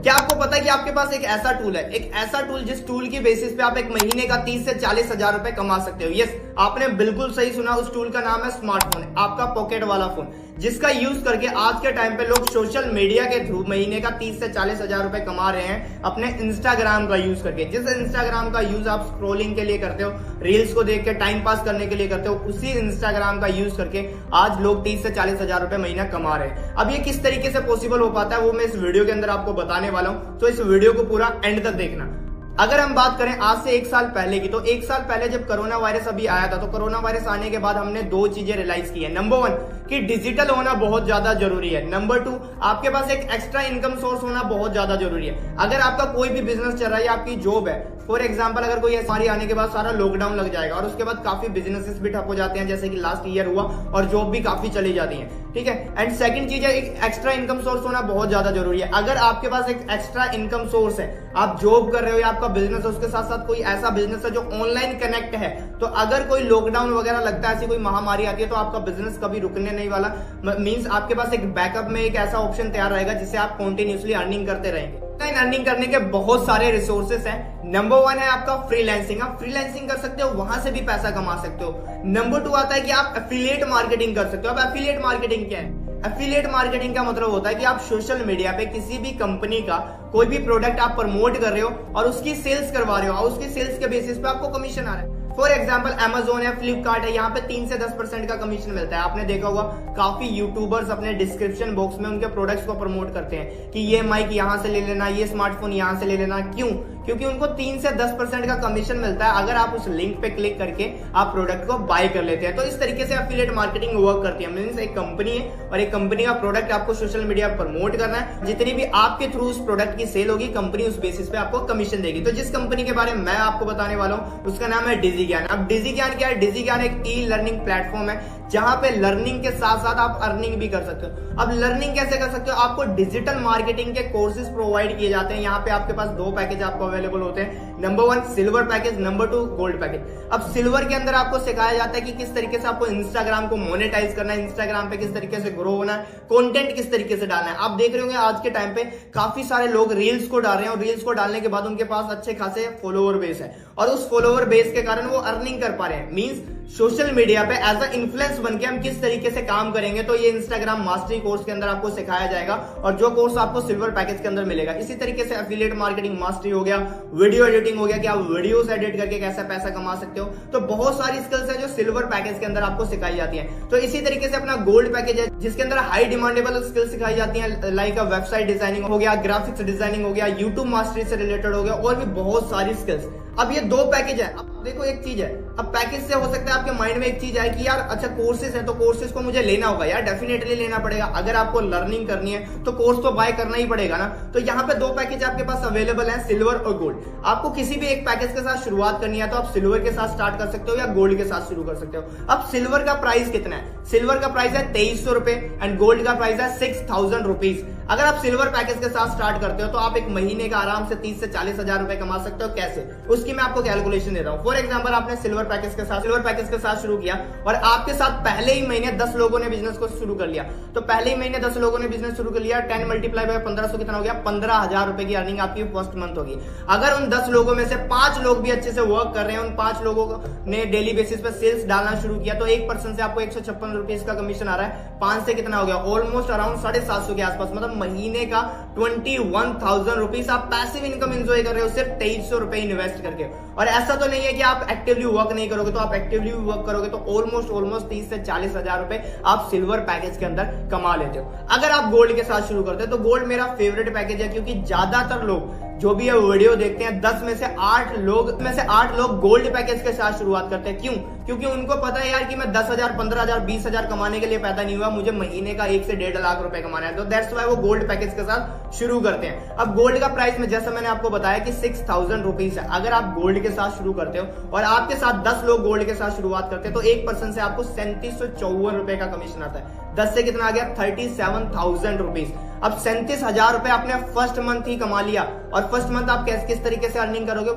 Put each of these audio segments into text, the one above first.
क्या आपको पता है कि आपके पास एक ऐसा टूल है, एक ऐसा टूल जिस टूल की बेसिस पे आप एक महीने का 30 से 40 हजार रुपए कमा सकते हो। यस, आपने बिल्कुल सही सुना। उस टूल का नाम है स्मार्टफोन, आपका पॉकेट वाला फोन, जिसका यूज करके आज के टाइम पे लोग सोशल मीडिया के थ्रू महीने का 30 से 40 हजार रुपए कमा रहे हैं अपने इंस्टाग्राम का यूज करके। जिस इंस्टाग्राम का यूज आप स्क्रोलिंग के लिए करते हो, रील्स को देख के टाइम पास करने के लिए करते हो, उसी इंस्टाग्राम का यूज करके आज लोग 30 से 40 हजार रुपए महीना कमा रहे हैं। अब ये किस तरीके से पॉसिबल हो पाता है वो मैं इस वीडियो के अंदर आपको बताने वाला हूं, तो इस वीडियो को पूरा एंड तक देखना। अगर हम बात करें आज से 1 साल पहले की, तो 1 साल पहले जब कोरोना वायरस अभी आया था, तो कोरोना वायरस आने के बाद हमने 2 चीजें रियलाइज की है। नंबर 1 कि डिजिटल होना बहुत ज्यादा जरूरी है। नंबर 2 आपके पास एक एक्स्ट्रा इनकम सोर्स होना बहुत ज्यादा जरूरी है। अगर आपका कोई भी बिजनेस चल रहा है या आपकी जॉब है, फॉर एग्जाम्पल अगर कोई बीमारी आने के बाद सारा लॉकडाउन लग जाएगा और उसके बाद काफी बिजनेसेस भी ठप हो जाते हैं, जैसे कि लास्ट ईयर हुआ, और जॉब भी काफी चली जाती है, ठीक है। एंड सेकंड चीज है, एक एक्स्ट्रा इनकम सोर्स होना बहुत ज्यादा जरूरी है। अगर आपके पास एक एक्स्ट्रा इनकम सोर्स है, आप जॉब कर रहे हो या आपका बिजनेस है, उसके साथ साथ कोई ऐसा बिजनेस है जो ऑनलाइन कनेक्ट है, तो अगर कोई लॉकडाउन वगैरह लगता है, ऐसी कोई महामारी आती है, तो आपका बिजनेस कभी रुकने नहीं वाला। मींस आपके पास एक बैकअप में एक ऐसा ऑप्शन तैयार रहेगा जिससे आप कंटिन्यूअसली अर्निंग करते रहेंगे। अर्निंग करने के बहुत सारे रिसोर्सेस हैं। नंबर 1 है आपका फ्रीलांसिंग, आप फ्रीलांसिंग कर सकते हो, वहां से भी पैसा कमा सकते हो। नंबर 2 आता है कि आप एफिलिएट मार्केटिंग कर सकते हो। अब एफिलिएट मार्केटिंग क्या है? एफिलिएट मार्केटिंग का मतलब होता है कि आप सोशल मीडिया पे किसी भी कंपनी का कोई भी प्रोडक्ट आप प्रमोट कर रहे हो और उसकी सेल्स करवा रहे हो, और उसकी सेल्स के बेसिस पे आपको कमीशन आ रहा है। फॉर एग्जाम्पल अमेजोन है, फ्लिपकार्ट है, यहाँ पे 3 से 10% का कमीशन मिलता है। आपने देखा होगा काफी यूट्यूबर्स अपने डिस्क्रिप्शन बॉक्स में उनके प्रोडक्ट्स को प्रमोट करते हैं कि ये माइक यहाँ से ले लेना, ये स्मार्टफोन यहाँ से ले लेना। क्यों? क्योंकि उनको 3 से 10% का कमीशन मिलता है अगर आप उस लिंक पे क्लिक करके आप प्रोडक्ट को बाय कर लेते हैं। तो इस तरीके से एफिलिएट मार्केटिंग वर्क करती है। मींस एक कंपनी है और एक कंपनी का प्रोडक्ट आपको सोशल मीडिया पर प्रमोट करना है, जितनी भी आपके थ्रू उस प्रोडक्ट की सेल होगी, कंपनी उस बेसिस पे आपको कमीशन देगी। तो जिस कंपनी के बारे में मैं आपको बताने वाला हूँ उसका नाम है डिजिज्ञान। अब डिजिज्ञान क्या है? डिजिज्ञान एक ई लर्निंग प्लेटफॉर्म है जहां पे लर्निंग के साथ साथ आप अर्निंग भी कर सकते हो। अब लर्निंग कैसे कर सकते हो? आपको डिजिटल मार्केटिंग के कोर्सेज प्रोवाइड किए जाते हैं। यहाँ पे आपके पास 2 पैकेज आपको अवेलेबल होते हैं। Number 1 silver package, number 2 gold package. अब सिल्वर के अंदर आपको सिखाया जाता है कि किस तरीके से आपको इंस्टाग्राम को मोनेटाइज करना है, इंस्टाग्राम पे किस तरीके से ग्रो होना है, कंटेंट किस तरीके से डालना है। आप देख रहे होंगे आज के टाइम पे काफी सारे लोग रील्स को डाल रहे हैं और रील्स को डालने के बाद उनके पास अच्छे खासे फॉलोअर बेस है, और उस फॉलोअर बेस के कारण वो अर्निंग कर पा रहे हैं। मींस सोशल मीडिया पे एज अ इन्फ्लुएंस बनके हम किस तरीके से काम करेंगे, तो ये इंस्टाग्राम मास्टरी कोर्स के अंदर आपको सिखाया जाएगा, और जो कोर्स आपको सिल्वर पैकेज के अंदर मिलेगा। इसी तरीके से एफिलिएट मार्केटिंग मास्टरी हो गया, वीडियो एडिटिंग हो गया कि आप वीडियोस एडिट करके कैसा पैसा कमा सकते हो। तो बहुत सारी स्किल्स है जो सिल्वर पैकेज के अंदर आपको सिखाई जाती है। तो इसी तरीके से अपना गोल्ड पैकेज है जिसके अंदर हाई डिमांडेबल स्किल्स सिखाई जाती है, लाइक वेबसाइट डिजाइनिंग हो गया, ग्राफिक्स डिजाइनिंग हो गया, यूट्यूब मास्टरी से रिलेटेड हो गया, और भी बहुत सारी स्किल्स। अब ये 2 पैकेज है। अब देखो एक चीज है, अब पैकेज से हो सकता है आपके माइंड में एक चीज आए कि यार अच्छा कोर्सेज है तो कोर्सेज को मुझे लेना होगा। यार डेफिनेटली लेना पड़ेगा। अगर आपको लर्निंग करनी है तो कोर्स तो बाय करना ही पड़ेगा ना। तो यहाँ पे 2 पैकेज आपके पास अवेलेबल है, सिल्वर और गोल्ड। आपको किसी भी एक पैकेज के साथ शुरुआत करनी है तो आप सिल्वर के साथ स्टार्ट कर सकते हो या गोल्ड के साथ शुरू कर सकते हो। अब सिल्वर का प्राइस कितना है? सिल्वर का प्राइस है 2300 रुपए एंड गोल्ड का प्राइस है 6000 रुपीज। अगर आप सिल्वर पैकेज के साथ स्टार्ट करते हो तो आप एक महीने का आराम से 30 से 40 हजार रुपए कमा सकते हो। कैसे? उसकी मैं आपको कैलकुलेशन दे रहा हूं। फॉर एग्जांपल आपने सिल्वर पैकेज के साथ शुरू किया और आपके साथ पहले ही महीने 10 लोगों ने बिजनेस को शुरू कर लिया। तो पहले ही महीने 10 लोगों ने बिजनेस शुरू कर लिया, 10 मल्टीप्लाई बाय 1500 कितना हो गया? 15,000 रुपए की अर्निंग आपकी फर्स्ट मंथ होगी। अगर उन 10 लोगों में से 5 लोग भी अच्छे से वर्क कर रहे हैं, उन 5 लोगों ने डेली बेसिस पे सेल्स डालना शुरू किया, तो 1% से आपको 156 रुपीज का कमीशन आ रहा है। 5 से कितना हो गया? ऑलमोस्ट अराउंड 750 के आसपास, मतलब महीने का 21,000 रुपीज आप पैसिव इनकम एंजॉय कर रहे हो सिर्फ 2300 रुपए इन्वेस्ट करके। और ऐसा तो नहीं है कि आप एक्टिवली वर्क नहीं करोगे, तो आप एक्टिवली वर्क करोगे तो ऑलमोस्ट 30 से 40 हजार रुपए आप सिल्वर पैकेज के अंदर कमा लेते हो। अगर आप गोल्ड के साथ शुरू करते हो तो गोल्ड मेरा फेवरेट पैकेज है, क्योंकि ज्यादातर लोग जो भी ये वीडियो देखते हैं 10 में से 8 लोग गोल्ड पैकेज के साथ शुरुआत करते हैं। क्यों? क्योंकि उनको पता है यार कि मैं 10,000, 15,000, 20,000 कमाने के लिए पैदा नहीं हुआ, मुझे महीने का 1 से 1.5 लाख रुपए कमाना है। तो दैट्स वाई वो गोल्ड पैकेज के साथ शुरू करते हैं। अब गोल्ड का प्राइस में जैसा मैंने आपको बताया कि 6000 रुपीज है। अगर आप गोल्ड के साथ शुरू करते हो और आपके साथ 10 लोग गोल्ड के साथ शुरुआत करते हैं तो 1% से आपको 3754 रुपए का कमीशन आता है। 10 से कितना आ गया 37,000 रुपीज। अब 37,000 रुपए आपने फर्स्ट मंथ ही कमा लिया। और फर्स्ट मंथ आप किस तरीके से अर्निंग करोगे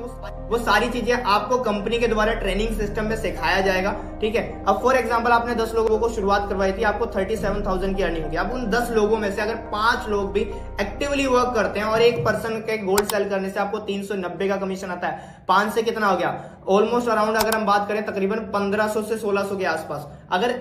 वो सारी चीजें आपको कंपनी के द्वारा ट्रेनिंग सिस्टम में सिखाया जाएगा, ठीक है। अब फॉर एग्जांपल आपने 10 लोगों को शुरुआत करवाई थी, आपको 37,000 की अर्निंग होगी। अब उन 10 लोगों में से अगर 5 लोग भी एक्टिवली वर्क करते हैं और एक पर्सन के गोल्ड सेल करने से आपको 390 का कमीशन आता है, 5 से कितना हो गया ऑलमोस्ट अराउंड, अगर हम बात करें तकरीबन 1500 से 1600 के आसपास। अगर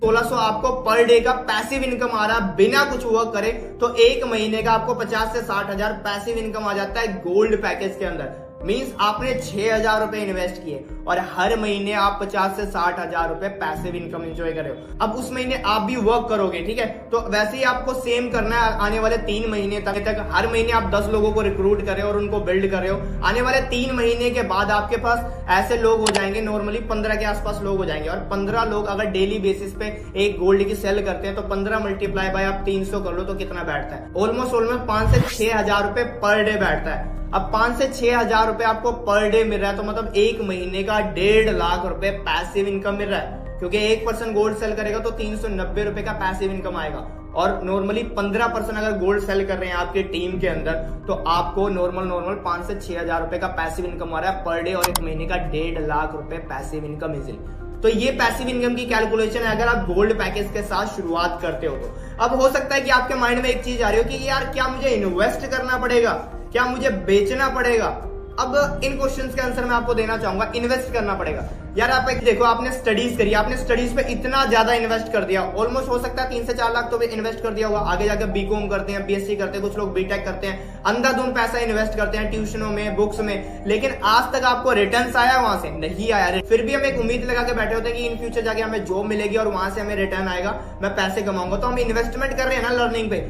1600 आपको पर डे का पैसिव इनकम आ रहा बिना कुछ वर्क करे, तो एक महीने का आपको 50 से 60,000 पैसिव इनकम आ जाता है गोल्ड पैकेज के अंदर। मींस आपने 6,000 रुपए इन्वेस्ट किए और हर महीने आप 50 से 60,000 रुपए पैसिव इनकम एंजॉय कर रहे हो। अब उस महीने आप भी वर्क करोगे, ठीक है, तो वैसे ही आपको सेम करना है आने वाले 3 महीने तक। हर महीने आप 10 लोगों को रिक्रूट कर रहे हो और उनको बिल्ड कर रहे हो। आने वाले 3 महीने के बाद आपके पास ऐसे लोग हो जाएंगे, नॉर्मली 15 के आसपास लोग हो जाएंगे। और 15 लोग अगर डेली बेसिस पे एक गोल्ड की सेल करते हैं तो 15 मल्टीप्लाई बाय आप 300 कर लो तो कितना बैठता है, ऑलमोस्ट 5 से 6,000 रुपए पर डे बैठता है। अब 5 से 6,000 रुपए आपको पर डे मिल रहा है, तो मतलब एक महीने का 1.5 लाख रुपए पैसिव इनकम मिल रहा है। क्योंकि एक पर्सन गोल्ड सेल करेगा तो 390 रुपए का पैसिव इनकम आएगा। और नॉर्मली 15% अगर गोल्ड सेल कर रहे हैं आपके टीम के अंदर, तो आपको नॉर्मल 5 से 6,000 रुपए का पैसिव इनकम आ रहा है पर डे, और एक महीने का 1.5 लाख रुपए पैसिव इनकम इजिली। तो ये पैसिव इनकम की कैलकुलेशन है अगर आप गोल्ड पैकेज के साथ शुरुआत करते हो तो। अब हो सकता है कि आपके माइंड में एक चीज आ रही हो कि यार क्या मुझे इन्वेस्ट करना पड़ेगा, क्या मुझे बेचना पड़ेगा। अब इन क्वेश्चंस के आंसर मैं आपको देना चाहूंगा, इन्वेस्ट करना पड़ेगा। यार आप एक देखो, आपने स्टडीज करी, आपने स्टडीज पे इतना ज्यादा इन्वेस्ट कर दिया, ऑलमोस्ट हो सकता है 3 से 4 लाख तो भी इन्वेस्ट कर दिया होगा। आगे जाकर बीकॉम करते हैं, बीएससी करते हैं, कुछ लोग बीटेक करते हैं, अंधाधुंध पैसा इन्वेस्ट करते हैं ट्यूशनों में, बुक्स में, लेकिन आज तक आपको रिटर्न्स आया वहां से नहीं आया। फिर भी हम एक उम्मीद लगा के बैठे होते हैं कि इन फ्यूचर जाके हमें जॉब मिलेगी और वहां से हमें रिटर्न आएगा, मैं पैसे कमाऊंगा। तो हम इन्वेस्टमेंट कर रहे हैं ना लर्निंग पे।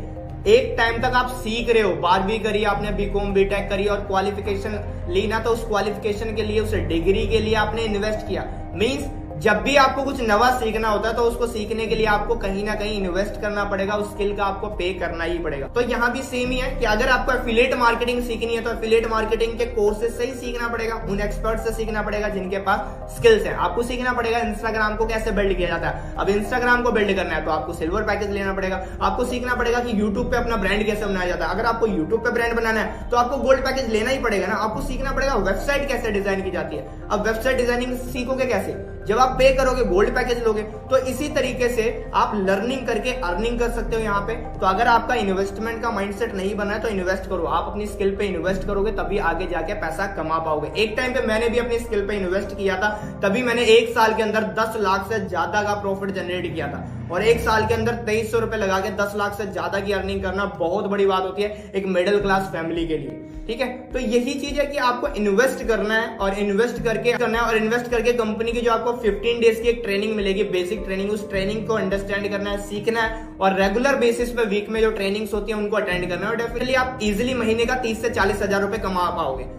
एक टाइम तक आप सीख रहे हो, 12वीं करी आपने, बीकॉम बीटेक करी और क्वालिफिकेशन ली ना, तो उस क्वालिफिकेशन के लिए, उस डिग्री के लिए आपने इन्वेस्ट किया। मींस जब भी आपको कुछ नवा सीखना होता है तो उसको सीखने के लिए आपको कहीं ना कहीं इन्वेस्ट करना पड़ेगा, उस स्किल का आपको पे करना ही पड़ेगा। तो यहाँ भी सेम ही है कि अगर आपको एफिलिएट मार्केटिंग सीखनी है तो एफिलिएट मार्केटिंग के कोर्सेज से ही सीखना पड़ेगा, उन एक्सपर्ट से सीखना पड़ेगा जिनके पास स्किल्स है। आपको सीखना पड़ेगा इंस्टाग्राम को कैसे बिल्ड किया जाता है। अब इंस्टाग्राम को बिल्ड करना है तो आपको सिल्वर पैकेज लेना पड़ेगा। आपको सीखना पड़ेगा कि यूट्यूब पे अपना ब्रांड कैसे बनाया जाता है। अगर आपको यूट्यूब पे ब्रांड बनाना है तो आपको गोल्ड पैकेज लेना ही पड़ेगा ना। आपको सीखना पड़ेगा वेबसाइट कैसे डिजाइन की जाती है। अब वेबसाइट डिजाइनिंग सीखोगे कैसे, जब आप पे करोगे गोल्ड पैकेज लोगे। तो इसी तरीके से आप लर्निंग करके अर्निंग कर सकते हो यहाँ पे। तो अगर आपका इन्वेस्टमेंट का माइंडसेट नहीं बना है तो इन्वेस्ट करो, आप अपनी स्किल पे इन्वेस्ट करोगे तभी आगे जाके पैसा कमा पाओगे। एक टाइम पे मैंने भी अपनी स्किल पे इन्वेस्ट किया था, तभी मैंने 1 साल के अंदर 10 लाख से ज्यादा का प्रॉफिट जनरेट किया था। और 1 साल के अंदर 2300 रुपए लगा के 10 लाख से ज्यादा की अर्निंग करना बहुत बड़ी बात होती है एक मिडिल क्लास फैमिली के लिए, ठीक है। तो यही चीज है कि आपको इन्वेस्ट करना है और इन्वेस्ट करके करना है, और इन्वेस्ट करके कंपनी की जो आपको 15 डेज की एक ट्रेनिंग मिलेगी, बेसिक ट्रेनिंग, उस ट्रेनिंग को अंडरस्टैंड करना है, सीखना है, और रेगुलर बेसिस पे वीक में जो ट्रेनिंग्स होती है उनको अटेंड करना है। और डेफिनेटली आप इजिली महीने का 30 से 40,000 रुपए कमा पाओगे।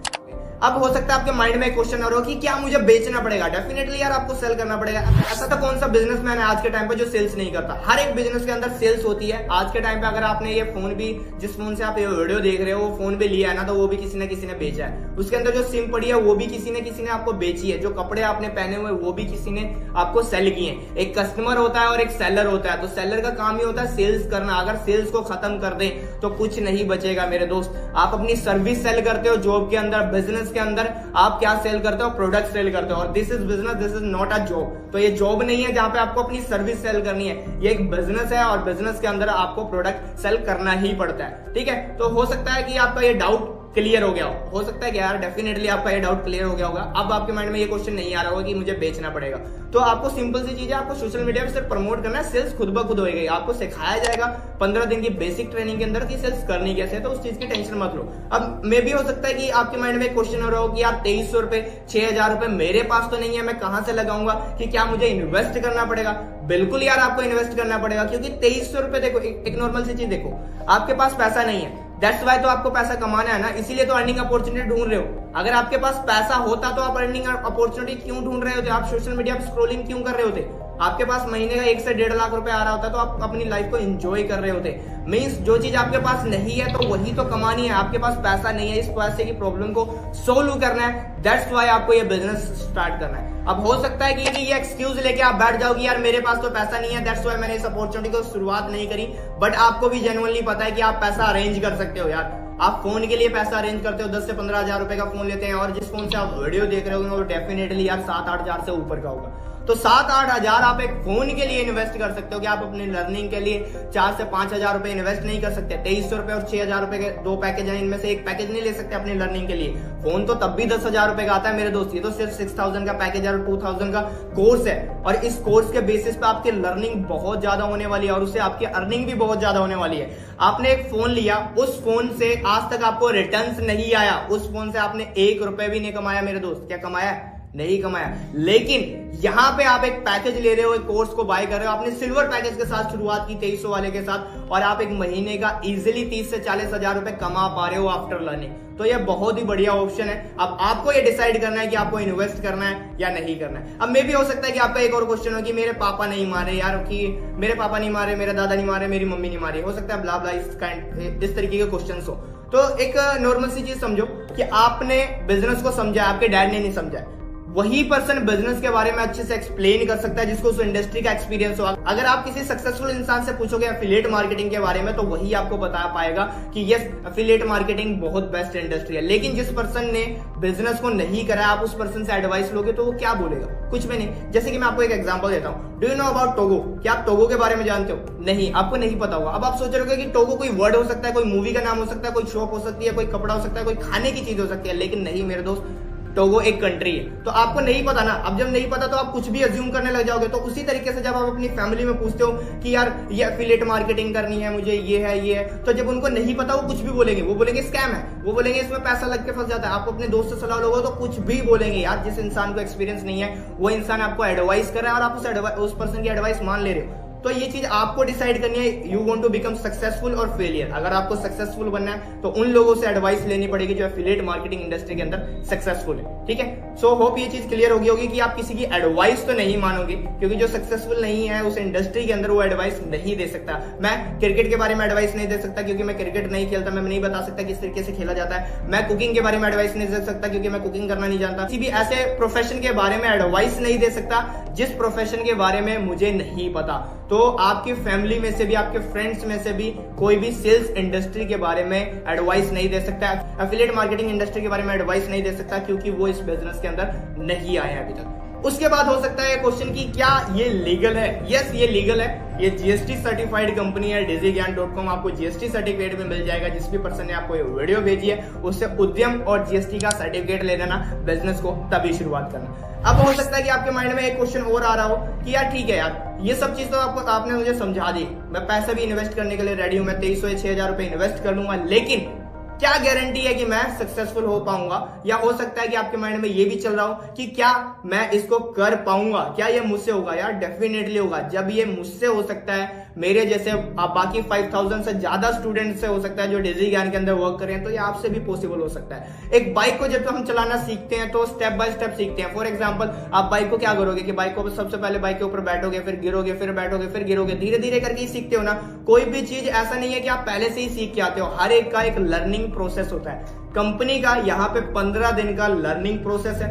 अब हो सकता है आपके माइंड में एक क्वेश्चन आ रहा हो कि क्या मुझे बेचना पड़ेगा। डेफिनेटली यार आपको सेल करना पड़ेगा। ऐसा तो कौन सा बिजनेसमैन है आज के टाइम पे जो सेल्स नहीं करता। हर एक बिजनेस के अंदर सेल्स होती है। आज के टाइम पे अगर आपने ये फोन भी, जिस फोन से आप ये वीडियो देख रहे हो, वो फोन भी लिया है ना, तो वो भी किसी न किसी ने बेचा है। उसके अंदर जो सिम पड़ी है वो भी किसी ने आपको बेची है। जो कपड़े आपने पहने हुए वो भी किसी ने आपको सेल किए। एक कस्टमर होता है और एक सेलर होता है। तो सेलर का काम ही होता है सेल्स करना। अगर सेल्स को खत्म कर दे तो कुछ नहीं बचेगा मेरे दोस्त। आप अपनी सर्विस सेल करते हो जॉब के अंदर, बिजनेस के अंदर आप क्या सेल करते हो, प्रोडक्ट सेल करते हो। और this is business, this is not a job. तो ये जॉब नहीं है जहां पे आपको अपनी सर्विस सेल करनी है, ये एक बिजनेस है और बिजनेस के अंदर आपको प्रोडक्ट सेल करना ही पड़ता है, ठीक है। तो हो सकता है कि आपका ये डाउट क्लियर हो गया हो सकता है कि यार डेफिनेटली आपका ये डाउट क्लियर हो गया होगा। अब आपके माइंड में ये क्वेश्चन नहीं आ रहा होगा कि मुझे बेचना पड़ेगा। तो आपको सिंपल सी चीज है, आपको सोशल मीडिया पे सिर्फ प्रमोट करना है, सेल्स खुद ब खुद होएगी। आपको सिखाया जाएगा 15 दिन की बेसिक ट्रेनिंग के अंदर कि सेल्स करनी कैसे है, तो उस चीज की टेंशन मत लो। अब मे भी हो सकता है कि आपके माइंड में क्वेश्चन हो रहा हो कि यार 2300 रुपए, 6,000 रुपए मेरे पास तो नहीं है, मैं कहां से लगाऊंगा, कि क्या मुझे इन्वेस्ट करना पड़ेगा। बिल्कुल यार आपको इन्वेस्ट करना पड़ेगा, क्योंकि 2300 रुपए, देखो एक नॉर्मल सी चीज देखो, आपके पास पैसा नहीं है, दैट्स वाई तो आपको पैसा कमाना है ना, इसीलिए तो अर्निंग अपॉर्चुनिटी ढूंढ रहे हो। अगर आपके पास पैसा होता तो आप अर्निंग अपॉर्चुनिटी क्यों ढूंढ रहे होते, आप सोशल मीडिया पर स्क्रॉलिंग क्यों कर रहे होते। आपके पास महीने का 1 से 1.5 लाख रुपए आ रहा होता है तो आप अपनी लाइफ को एंजॉय कर रहे होते। मीन्स जो चीज आपके पास नहीं है तो वही तो कमानी है। आपके पास पैसा नहीं है, इस पैसे की प्रॉब्लम को सोल्व करना है, दैट्स वाई आपको ये बिजनेस स्टार्ट करना है। अब हो सकता है कि ये एक्सक्यूज लेके आप बैठ जाओ कि यार मेरे पास तो पैसा नहीं है, दैट्स वाई मैंने इस अपॉर्चुनिटी को शुरुआत नहीं करी। बट आपको भी जेन्युइनली पता है कि आप पैसा अरेंज कर सकते हो यार। आप फोन के लिए पैसा अरेंज करते हो, 10 से 15 हजार रुपए का फोन लेते हैं, और जिस फोन से आप वीडियो देख रहे हो वो डेफिनेटली यार 7-8 हजार से ऊपर का होगा। तो 7-8 हजार आप एक फोन के लिए इन्वेस्ट कर सकते हो कि आप अपनी लर्निंग के लिए 4 से 5 हजार रुपए इन्वेस्ट नहीं कर सकते। 2300 रुपए और 6 हजार रुपए के 2 पैकेज हैं, इनमें से एक पैकेज नहीं ले सकते अपनी लर्निंग के लिए। फोन तो तब भी 10 हजार रुपए का आता है मेरे दोस्त। ये तो सिर्फ 6000 का पैकेज है और 2000 का कोर्स है, और इस कोर्स के बेसिस पे आपकी लर्निंग बहुत ज्यादा होने वाली है और उससे आपकी अर्निंग भी बहुत ज्यादा होने वाली है। आपने एक फोन लिया, उस फोन से आज तक आपको रिटर्न्स नहीं आया, उस फोन से आपने 1 रुपए भी नहीं कमाया मेरे दोस्त। क्या कमाया? नहीं कमाया। लेकिन यहां पे आप एक पैकेज ले रहे हो, एक कोर्स को बाय कर रहे हो, आपने सिल्वर पैकेज के साथ शुरुआत की 2300 वाले के साथ, और आप एक महीने का इजीली 30 से 40 हजार रुपए कमा पा रहे हो आफ्टर लर्निंग। तो ये बहुत ही बढ़िया ऑप्शन है। अब आपको ये डिसाइड करना है कि आपको इन्वेस्ट करना है या नहीं करना है। अब मे भी हो सकता है कि आपका एक और क्वेश्चन हो कि मेरे पापा नहीं मारे यार, कि मेरे पापा नहीं मारे, मेरे दादा नहीं मारे, मेरी मम्मी नहीं मारी, हो सकता है ब्ला ब्ला इस तरीके के क्वेश्चन हो। तो एक नॉर्मल सी चीज समझो कि आपने बिजनेस को समझा, आपके डैड ने नहीं समझा। वही पर्सन बिजनेस के बारे में अच्छे से एक्सप्लेन कर सकता है जिसको उस इंडस्ट्री का एक्सपीरियंस हो। अगर आप किसी सक्सेसफुल इंसान से पूछोगे एफिलिएट मार्केटिंग के बारे में तो वही आपको बता पाएगा कि यस एफिलिएट मार्केटिंग बहुत बेस्ट इंडस्ट्री है। लेकिन जिस पर्सन ने बिजनेस को नहीं करा, आप उस पर्सन से एडवाइस लोगे तो वो क्या बोलेगा? कुछ भी नहीं। जैसे कि मैं आपको एक एग्जांपल देता हूं, do you know about Togo? क्या आप टोगो के बारे में जानते हो? नहीं, आपको नहीं पता होगा। अब आप सोच रहे हो कि टोगो कोई वर्ड हो सकता है, कोई मूवी का नाम हो सकता है, कोई शॉप हो सकती है, कोई कपड़ा हो सकता है, कोई खाने की चीज हो सकती है, लेकिन नहीं मेरे दोस्त, टोगो एक कंट्री है। तो आपको नहीं पता ना। अब जब नहीं पता तो आप कुछ भी अज्यूम करने लग जाओगे। तो उसी तरीके से जब आप अपनी फैमिली में पूछते हो कि यार ये एफिलिएट मार्केटिंग करनी है मुझे, ये है, तो जब उनको नहीं पता वो कुछ भी बोलेंगे। वो बोलेंगे स्कैम है, वो बोलेंगे इसमें पैसा लग के फंस जाता है। आप अपने दोस्त से सलाह लोगे तो कुछ भी बोलेंगे यार। जिस इंसान को एक्सपीरियंस नहीं है वो इंसान आपको एडवाइस कर रहा है और आप उस पर्सन की एडवाइस मान ले रहे हो। तो ये चीज आपको डिसाइड करनी है, you want to become successful और फेलियर। अगर आपको सक्सेसफुल बनना है तो उन लोगों से एडवाइस लेनी पड़ेगी जो एफिलिएट मार्केटिंग इंडस्ट्री के अंदर सक्सेसफुल है। ठीक है, सो होप ये चीज क्लियर होगी कि आप किसी की एडवाइस तो नहीं मानोगे, क्योंकि जो सक्सेसफुल नहीं है उस इंडस्ट्री के अंदर वो एडवाइस नहीं दे सकता। मैं क्रिकेट के बारे में एडवाइस नहीं दे सकता क्योंकि मैं क्रिकेट नहीं खेलता, मैं नहीं बता सकता किस तरीके से खेला जाता है। मैं कुकिंग के बारे में एडवाइस नहीं दे सकता क्योंकि मैं कुकिंग करना नहीं जानता। किसी भी ऐसे प्रोफेशन के बारे में एडवाइस नहीं दे सकता जिस प्रोफेशन के बारे में मुझे नहीं पता। तो आपकी फैमिली में से भी, आपके फ्रेंड्स में से भी कोई भी सेल्स इंडस्ट्री के बारे में एडवाइस नहीं दे सकता, एफिलिएट मार्केटिंग इंडस्ट्री के बारे में एडवाइस नहीं दे सकता क्योंकि वो इस बिजनेस के अंदर नहीं आए अभी तक। उसके बाद हो सकता है क्वेश्चन की क्या ये लीगल है? यस, ये लीगल है। ये जीएसटी सर्टिफाइड कंपनी है dizzyGyan.com। आपको जीएसटी सर्टिफिकेट भी मिल जाएगा। जिस भी पर्सन ने आपको ये वीडियो भेजी है उससे उद्यम और जीएसटी का सर्टिफिकेट ले लेना, बिजनेस को तभी शुरुआत करना। अब हो सकता है कि आपके माइंड में एक क्वेश्चन और आ रहा हो कि यार ठीक है यार, ये सब चीज तो आपने मुझे समझा दी, मैं पैसा भी इन्वेस्ट करने के लिए रेडी हूं, मैं 2300 या 6000 रुपए इन्वेस्ट कर लूंगा, लेकिन क्या गारंटी है कि मैं सक्सेसफुल हो पाऊंगा? या हो सकता है कि आपके माइंड में ये भी चल रहा हो कि क्या मैं इसको कर पाऊंगा, क्या ये मुझसे होगा? यार डेफिनेटली होगा। जब ये मुझसे हो सकता है, मेरे जैसे आप बाकी 5000 से ज्यादा स्टूडेंट से हो सकता है जो डिज़ीज्ञान के अंदर वर्क कर रहे हैं, तो ये आपसे भी पॉसिबल हो सकता है। एक बाइक को जब हम चलाना सीखते हैं तो स्टेप बाय स्टेप सीखते हैं। फॉर एग्जांपल, आप बाइक को क्या करोगे कि बाइक को सबसे पहले बाइक के ऊपर बैठोगे, फिर गिरोगे, फिर बैठोगे, फिर गिरोगे, धीरे धीरे करके ही सीखते हो ना। कोई भी चीज ऐसा नहीं है कि आप पहले से ही सीख के आते हो। हर एक का एक लर्निंग प्रोसेस होता है। कंपनी का यहाँ पे 15 दिन का लर्निंग प्रोसेस है।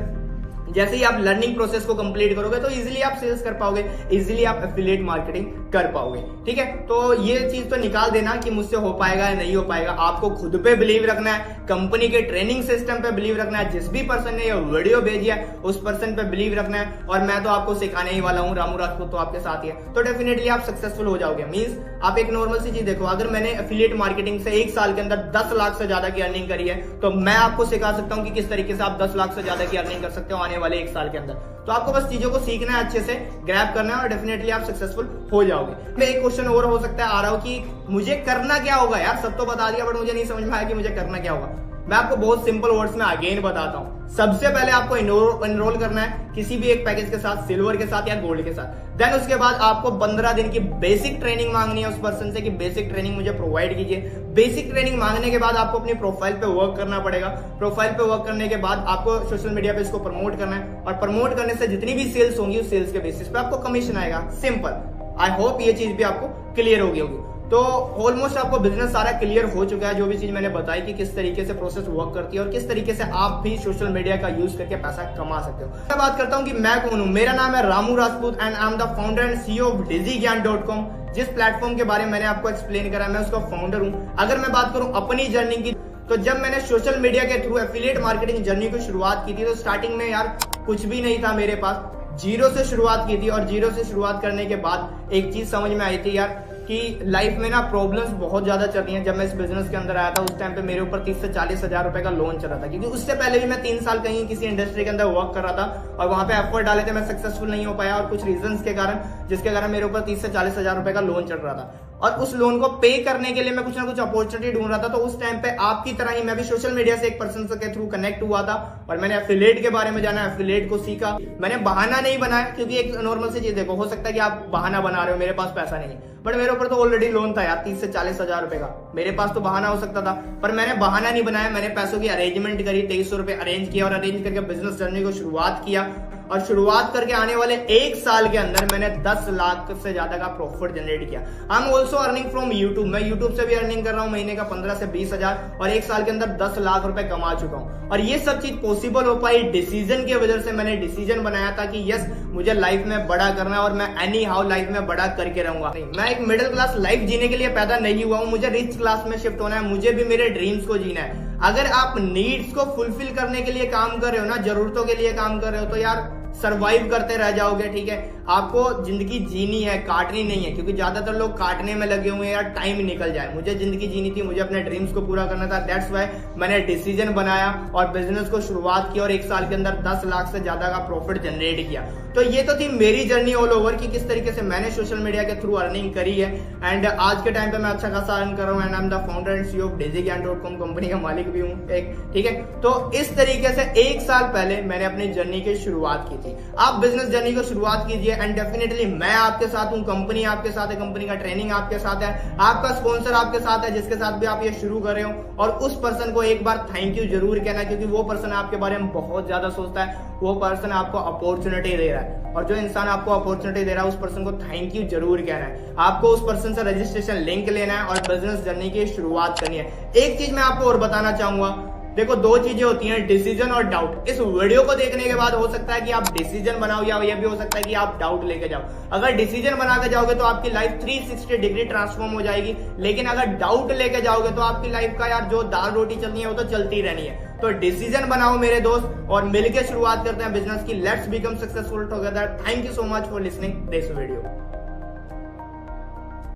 जैसे ही आप लर्निंग प्रोसेस को कंप्लीट करोगे तो इजीली आप सेल्स कर पाओगे, इजीली आप एफिलिएट मार्केटिंग कर पाओगे। ठीक है, तो ये चीज तो निकाल देना कि मुझसे हो पाएगा या नहीं हो पाएगा। आपको खुद पे बिलीव रखना है, कंपनी के ट्रेनिंग सिस्टम पे बिलीव रखना है, जिस भी पर्सन ने ये वीडियो भेजी है उस पर्सन पे बिलीव रखना है। और मैं तो आपको सिखाने ही वाला हूँ, रामू राजपूत तो आपके साथ ही है, तो डेफिनेटली आप सक्सेसफुल हो जाओगे। मींस आप एक नॉर्मल सी चीज देखो, अगर मैंने एफिलिएट मार्केटिंग से 1 साल के अंदर 10 लाख से ज्यादा की अर्निंग करी है, तो मैं आपको सिखा सकता हूँ कि किस तरीके से आप 10 लाख से ज्यादा की अर्निंग कर सकते हो आने वाले 1 साल के अंदर। तो आपको बस चीजों को सीखना है, अच्छे से ग्रैब करना है और डेफिनेटली आप सक्सेसफुल हो जाओगे। मैं एक क्वेश्चन और हो सकता है आ रहा हो कि मुझे करना क्या होगा? यार सब तो बता दिया बट मुझे नहीं समझ में आया कि मुझे करना क्या होगा। मैं आपको बहुत सिंपल वर्ड्स में अगेन बताता हूँ। सबसे पहले आपको एनरोल करना है किसी भी एक पैकेज के साथ, सिल्वर के साथ या गोल्ड के साथ। देन उसके बाद आपको 15 दिन की बेसिक ट्रेनिंग मांगनी है उस पर्सन से कि बेसिक ट्रेनिंग मुझे प्रोवाइड कीजिए। बेसिक ट्रेनिंग मांगने के बाद आपको अपनी प्रोफाइल पे वर्क करना पड़ेगा। प्रोफाइल पे वर्क करने के बाद आपको सोशल मीडिया पे इसको प्रमोट करना है और प्रमोट करने से जितनी भी सेल्स होंगी उस सेल्स के बेसिस पे आपको कमीशन आएगा। सिंपल। आई होप ये चीज भी आपको क्लियर होगी। तो ऑलमोस्ट आपको बिजनेस सारा क्लियर हो चुका है, जो भी चीज मैंने बताई कि किस तरीके से प्रोसेस वर्क करती है और किस तरीके से आप भी सोशल मीडिया का यूज करके पैसा कमा सकते हो। मैं बात करता हूं कि मैं कौन हूं। मेरा नाम है Ramu Rajput and I am the founder and CEO of digigyaan.com। जिस प्लेटफॉर्म के बारे में मैंने आपको एक्सप्लेन करा, मैं उसका फाउंडर हूं। अगर मैं बात करूं अपनी जर्नी की, तो जब मैंने सोशल मीडिया के थ्रू एफिलिएट मार्केटिंग जर्नी को शुरुआत की थी, तो स्टार्टिंग में यार कुछ भी नहीं था मेरे पास, जीरो से शुरुआत की थी। और जीरो से शुरुआत करने के बाद एक चीज समझ में आई थी यार कि लाइफ में ना प्रॉब्लम्स बहुत ज्यादा चल रही हैं। जब मैं इस बिजनेस के अंदर आया था उस टाइम पे मेरे ऊपर 30 से 40 हजार रुपए का लोन चल रहा था, क्योंकि उससे पहले भी मैं 3 साल कहीं किसी इंडस्ट्री के अंदर वर्क कर रहा था और वहां पे एफर्ट डाले थे, मैं सक्सेसफुल नहीं हो पाया और कुछ रीजंस के कारण, जिसके कारण मेरे ऊपर 30 से 40 हजार रुपए का लोन चल रहा था। और उस लोन को पे करने के लिए मैं कुछ ना कुछ अपॉर्चुनिटी ढूंढ रहा था। तो उस टाइम पे आपकी तरह ही मैं भी सोशल मीडिया से एक पर्सन के थ्रू कनेक्ट हुआ था और मैंने एफिलिएट के बारे में जाना, एफिलिएट को सीखा। मैंने बहाना नहीं बनाया, क्योंकि एक नॉर्मल सी चीज देखो, हो सकता है कि आप बहाना बना रहे हो मेरे पास पैसा नहीं है, बट मेरे ऊपर तो ऑलरेडी लोन था यार 30 से 40 हजार रुपए का। मेरे पास तो बहाना हो सकता था, पर मैंने बहाना नहीं बनाया। मैंने पैसों की अरेंजमेंट करी, 2300 रुपए अरेंज किया और अरेंज करके बिजनेस जर्नी को शुरुआत किया। और शुरुआत करके आने वाले 1 साल के अंदर मैंने 10 लाख से ज्यादा का प्रॉफिट जनरेट किया। I am also earning from YouTube. मैं यूट्यूब से भी अर्निंग कर रहा हूँ महीने का 15 से 20 हजार और 1 साल के अंदर 10 लाख रुपए कमा चुका हूँ। और ये सब चीज पॉसिबल हो पाई डिसीजन की वजह से। मैंने डिसीजन बनाया था कि यस, मुझे लाइफ में बड़ा करना है और मैं एनी हाउ लाइफ में बड़ा करके रहूंगा। मैं एक मिडिल क्लास लाइफ जीने के लिए पैदा नहीं हुआ हूँ, मुझे रिच क्लास में शिफ्ट होना है, मुझे भी मेरे ड्रीम्स को जीना है। अगर आप नीड्स को फुलफिल करने के लिए काम कर रहे हो ना, जरूरतों के लिए काम कर रहे हो, तो यार सरवाइव करते रह जाओगे। ठीक है, आपको जिंदगी जीनी है, काटनी नहीं है, क्योंकि ज्यादातर लोग काटने में लगे हुए हैं यार, टाइम निकल जाए। मुझे जिंदगी जीनी थी, मुझे अपने ड्रीम्स को पूरा करना था। दैट्स व्हाई मैंने डिसीजन बनाया और बिजनेस को शुरुआत की और 1 साल के अंदर 10 लाख से ज्यादा का प्रॉफिट जनरेट किया। तो ये तो थी मेरी जर्नी ऑल ओवर की, किस तरीके से मैंने सोशल मीडिया के थ्रू अर्निंग करी है। एंड आज के टाइम पे मैं अच्छा खासा अर्न कर रहा हूँ and I am the founder and CEO of digigyaan.com, company का मालिक भी हूँ एक। ठीक है, तो इस तरीके से 1 साल पहले मैंने अपनी जर्नी की शुरुआत की थी। आप बिजनेस जर्नी को शुरुआत कीजिए एंड डेफिनेटली मैं आपके साथ हूँ, कंपनी आपके साथ है, कंपनी का ट्रेनिंग आपके साथ है, आपका स्पॉन्सर आपके साथ है, जिसके साथ भी आप ये शुरू कर रहे हो। और उस पर्सन को एक बार थैंक यू जरूर कहना, क्योंकि वो पर्सन आपके बारे में बहुत ज्यादा सोचता है, वो पर्सन आपको अपॉर्चुनिटी दे रहा है और जो इंसान आपको अपॉर्चुनिटी दे रहा है उस पर्सन को थैंक यू जरूर कहना है। आपको उस पर्सन से रजिस्ट्रेशन लिंक लेना है और बिजनेस जर्नी की शुरुआत करनी है। एक चीज मैं आपको और बताना चाहूंगा, देखो 2 चीजें होती हैं, डिसीजन और डाउट। इस वीडियो को देखने के बाद हो सकता है कि आप डिसीजन बनाओ या ये भी हो सकता है कि आप डाउट लेके जाओ। अगर डिसीजन बना के जाओगे तो आपकी लाइफ 360 डिग्री ट्रांसफॉर्म हो जाएगी, लेकिन अगर डाउट लेके जाओगे तो आपकी लाइफ का यार जो दाल रोटी चलनी है वो तो चलती रहनी है। तो डिसीजन बनाओ मेरे दोस्त और मिलकर शुरुआत करते हैं बिजनेस की। Let's become successful together. Thank you so much for listening this video.